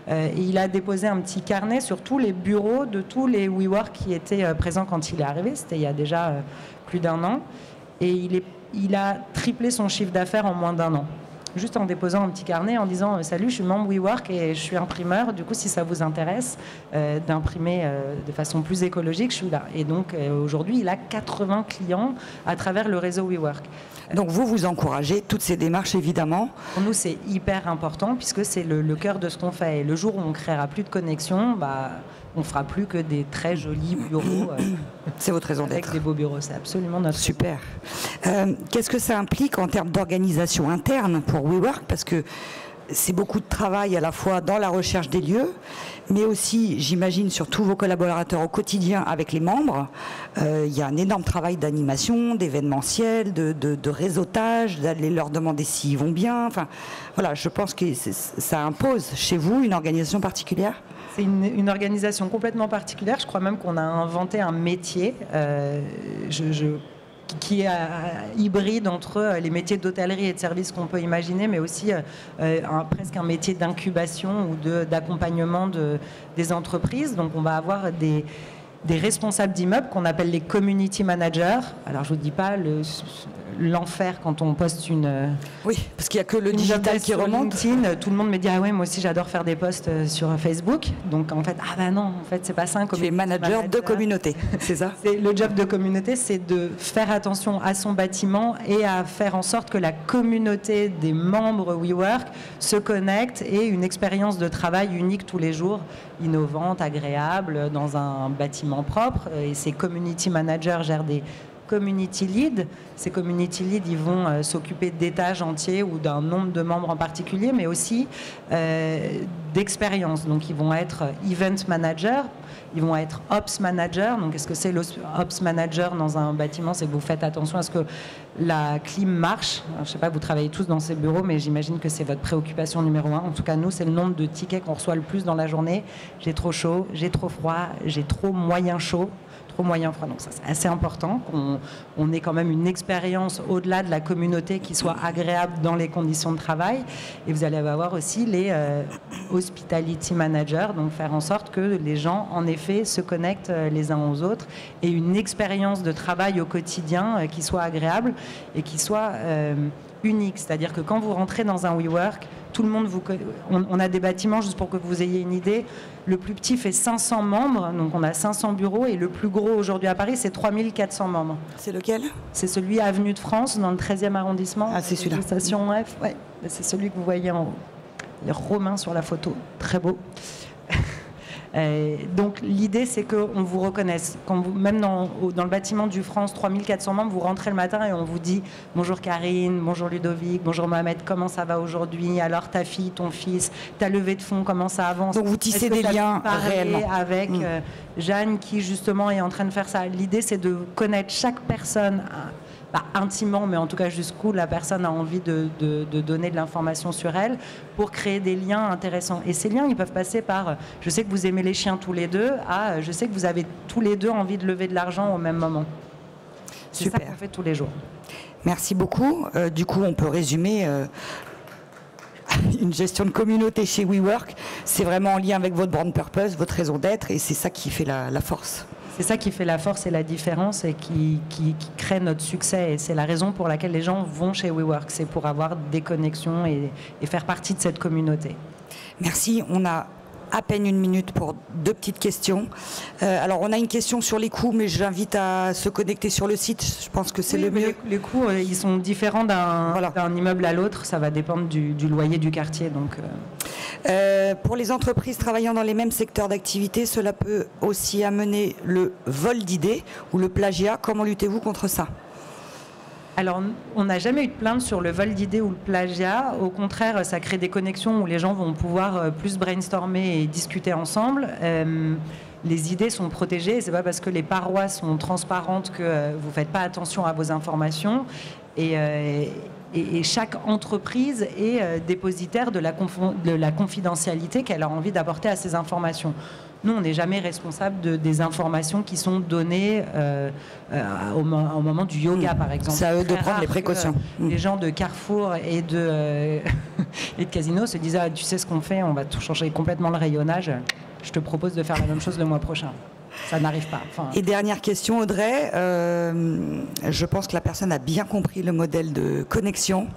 Et il a déposé un petit carnet sur tous les bureaux de tous les WeWork qui étaient présents quand il est arrivé. C'était il y a déjà plus d'1 an. Et il a triplé son chiffre d'affaires en moins d'1 an. Juste en déposant un petit carnet en disant « Salut, je suis membre WeWork et je suis imprimeur. Du coup, si ça vous intéresse d'imprimer de façon plus écologique, je suis là. » Et donc, aujourd'hui, il a 80 clients à travers le réseau WeWork. Donc, vous encouragez toutes ces démarches, évidemment. Pour nous, c'est hyper important puisque c'est le cœur de ce qu'on fait. Et le jour où on créera plus de connexion, on fera plus que des très jolis bureaux. C'est votre raison d'être. Avec des beaux bureaux, c'est absolument notre super. Qu'est-ce que ça implique en termes d'organisation interne pour WeWork? Parce que c'est beaucoup de travail à la fois dans la recherche des lieux, mais aussi, j'imagine, sur tous vos collaborateurs au quotidien avec les membres. Il y a un énorme travail d'animation, d'événementiel, de réseautage, d'aller leur demander s'ils vont bien. Enfin, voilà, je pense que ça impose chez vous une organisation particulière. C'est une organisation complètement particulière. Je crois même qu'on a inventé un métier qui est hybride entre les métiers d'hôtellerie et de service qu'on peut imaginer, mais aussi presque un métier d'incubation ou d'accompagnement des entreprises. Donc on va avoir des responsables d'immeubles qu'on appelle les community managers. Alors je ne vous dis pas l'enfer quand on poste une... Oui, parce qu'il n'y a que le digital qui remonte. LinkedIn, tout le monde me dit « Ah ouais, moi aussi j'adore faire des posts sur Facebook. » Donc en fait, non, en fait c'est pas ça. Tu es manager de communauté, c'est ça? Le job de communauté, c'est de faire attention à son bâtiment et à faire en sorte que la communauté des membres WeWork se connecte et une expérience de travail unique tous les jours, innovante, agréable, dans un bâtiment propre. Et ces community managers gèrent des community leads. Ces community leads, ils vont s'occuper d'étages entiers ou d'un nombre de membres en particulier, mais aussi d'expérience. Donc, ils vont être event managers, ils vont être ops managers. Donc, qu'est-ce que c'est l'ops manager dans un bâtiment? C'est que vous faites attention à ce que la clim marche. Alors, je ne sais pas, vous travaillez tous dans ces bureaux, mais j'imagine que c'est votre préoccupation numéro 1. En tout cas, nous, c'est le nombre de tickets qu'on reçoit le plus dans la journée. J'ai trop chaud, j'ai trop froid, j'ai trop moyen chaud. Trop moyen froid. Donc ça, c'est assez important qu'on ait quand même une expérience au-delà de la communauté qui soit agréable dans les conditions de travail. Et vous allez avoir aussi les hospitality managers, donc faire en sorte que les gens, en effet, se connectent les uns aux autres et une expérience de travail au quotidien qui soit agréable et qui soit unique. C'est-à-dire que quand vous rentrez dans un WeWork, tout le monde vous connaît. On a des bâtiments, juste pour que vous ayez une idée, le plus petit fait 500 membres, donc on a 500 bureaux, et le plus gros aujourd'hui à Paris, c'est 3400 membres. C'est lequel? C'est celui Avenue de France, dans le 13e arrondissement. Ah, c'est celui-là. Station F, ouais. C'est celui que vous voyez en haut. Les Romains sur la photo, très beau. Donc l'idée, c'est qu'on vous reconnaisse. Même dans le bâtiment du France, 3400 membres, vous rentrez le matin et on vous dit « Bonjour Karine, bonjour Ludovic, bonjour Mohamed, comment ça va aujourd'hui? Alors ta fille, ton fils, ta levée de fonds, comment ça avance ?» Donc vous tissez des liens réellement. Avec Jeanne qui justement est en train de faire ça. L'idée, c'est de connaître chaque personne pas intimement, mais en tout cas jusqu'où la personne a envie de donner de l'information sur elle pour créer des liens intéressants. Et ces liens, ils peuvent passer par je sais que vous aimez les chiens tous les deux à je sais que vous avez tous les deux envie de lever de l'argent au même moment. C'est super. Ça qu'on fait tous les jours. Merci beaucoup. Du coup, on peut résumer une gestion de communauté chez WeWork. C'est vraiment en lien avec votre brand purpose, votre raison d'être, et c'est ça qui fait la force. C'est ça qui fait la force et la différence et qui crée notre succès. Et c'est la raison pour laquelle les gens vont chez WeWork. C'est pour avoir des connexions et faire partie de cette communauté. Merci. On a à peine 1 minute pour 2 petites questions. Alors, on a une question sur les coûts, mais j'invite à se connecter sur le site. Je pense que c'est le mieux. Les coûts, ils sont différents d'un immeuble à l'autre. Ça va dépendre du loyer du quartier. Donc, pour les entreprises travaillant dans les mêmes secteurs d'activité, cela peut aussi amener le vol d'idées ou le plagiat. Comment luttez-vous contre ça ? Alors, on n'a jamais eu de plainte sur le vol d'idées ou le plagiat. Au contraire, ça crée des connexions où les gens vont pouvoir plus brainstormer et discuter ensemble. les idées sont protégées. Et c'est pas parce que les parois sont transparentes que vous faites pas attention à vos informations. Et chaque entreprise est dépositaire de la confidentialité qu'elle a envie d'apporter à ces informations. Nous, on n'est jamais responsable des informations qui sont données au moment du yoga, par exemple. C'est à eux de prendre les précautions. Les gens de Carrefour et de Casino se disent « Ah, tu sais ce qu'on fait, on va tout changer complètement le rayonnage. Je te propose de faire la même chose le mois prochain. » Ça n'arrive pas. Et dernière question, Audrey. Je pense que la personne a bien compris le modèle de connexion.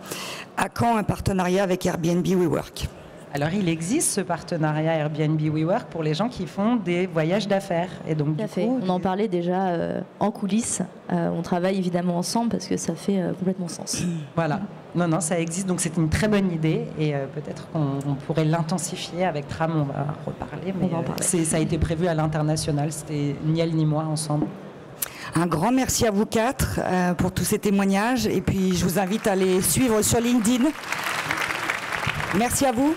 À quand un partenariat avec Airbnb WeWork ? Alors, il existe ce partenariat Airbnb WeWork pour les gens qui font des voyages d'affaires. Et donc, Tout à fait. On en parlait déjà en coulisses. On travaille évidemment ensemble parce que ça fait complètement sens. Voilà. Non, ça existe. Donc, c'est une très bonne idée. Et peut-être qu'on pourrait l'intensifier avec Tram. On va reparler. Mais ça a été prévu à l'international. C'était ni elle ni moi ensemble. Un grand merci à vous quatre pour tous ces témoignages. Et puis, je vous invite à les suivre sur LinkedIn. Merci à vous.